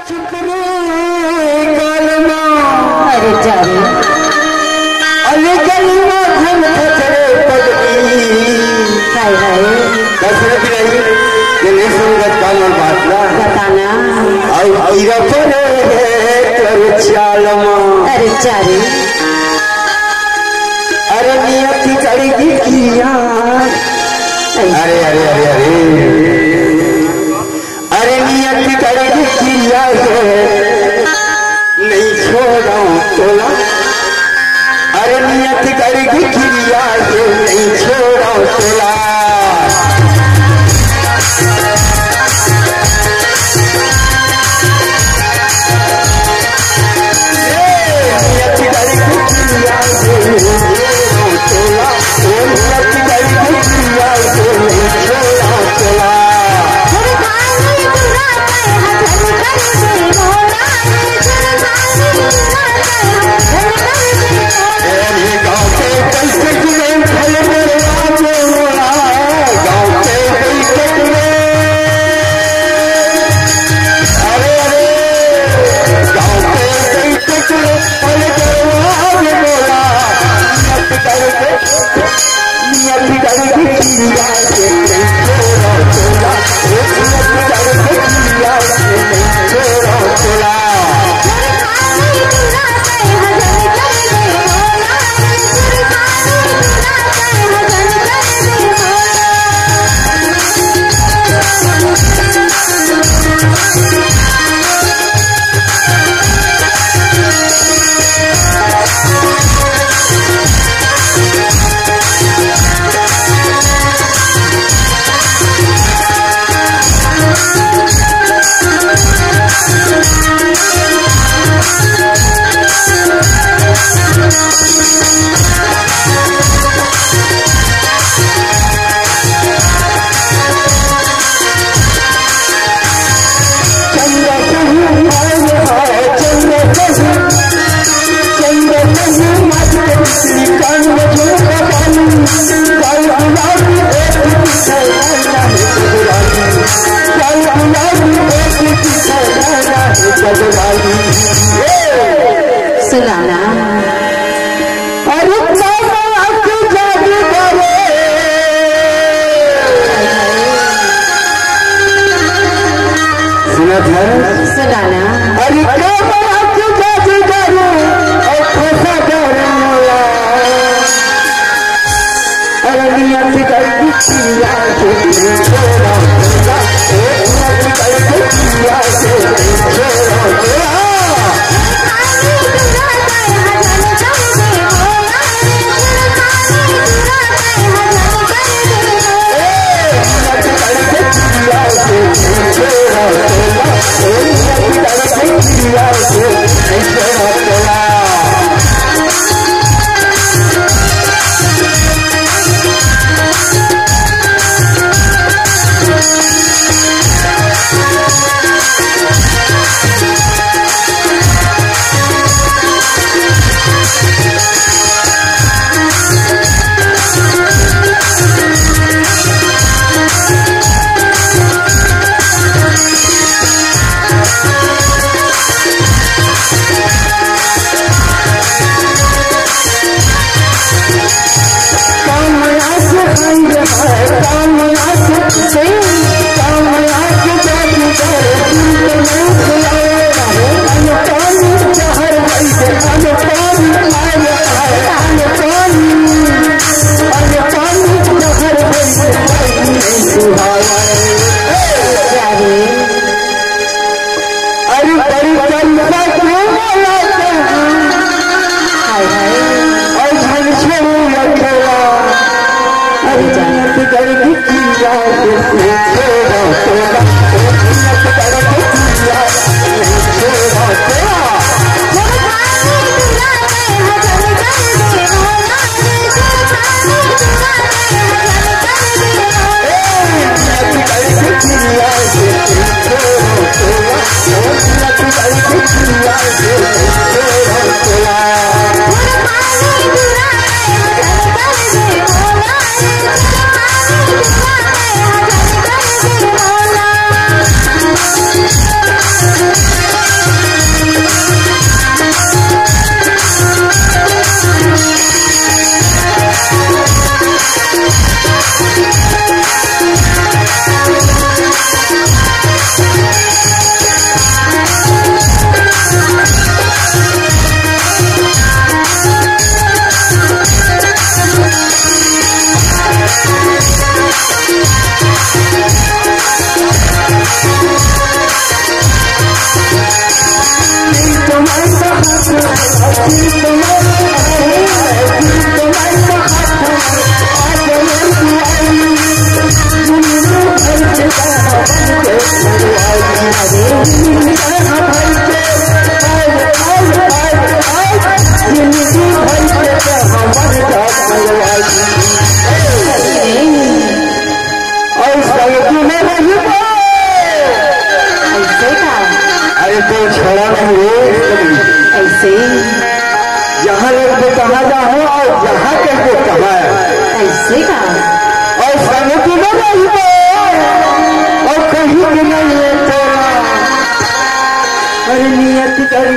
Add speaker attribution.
Speaker 1: अरे जाने
Speaker 2: अरे गलमा हम खचरे पगली
Speaker 1: हाय हाय
Speaker 2: कसरत नहीं ये नहीं सुनगत काल और बात ना
Speaker 1: बताना
Speaker 2: आई हीरा पने कर चालमा
Speaker 1: अरे जाने
Speaker 2: अरे नियति करेगी किया अरे अरे अरे अरे अरे नियति करेगी किया नहीं छोड़ा तोला अरे नियति करेगी किया नहीं छोड़ा तोला नियति करेगी किया नहीं छोड़ा नियति करेगी किया नहीं छोड़ा तोला
Speaker 1: सुनाना
Speaker 2: अरे
Speaker 1: सुनाना
Speaker 2: अरे नहीं
Speaker 1: ऐसे का
Speaker 2: अरे तो छोड़ा नहीं
Speaker 1: ऐसे
Speaker 2: जहाँ लोग कहा जाओ और जहाँ कहते कहा
Speaker 1: ऐसे का
Speaker 2: और संग की नहीं और कहीं के नहीं है तेरा अरे नियत कर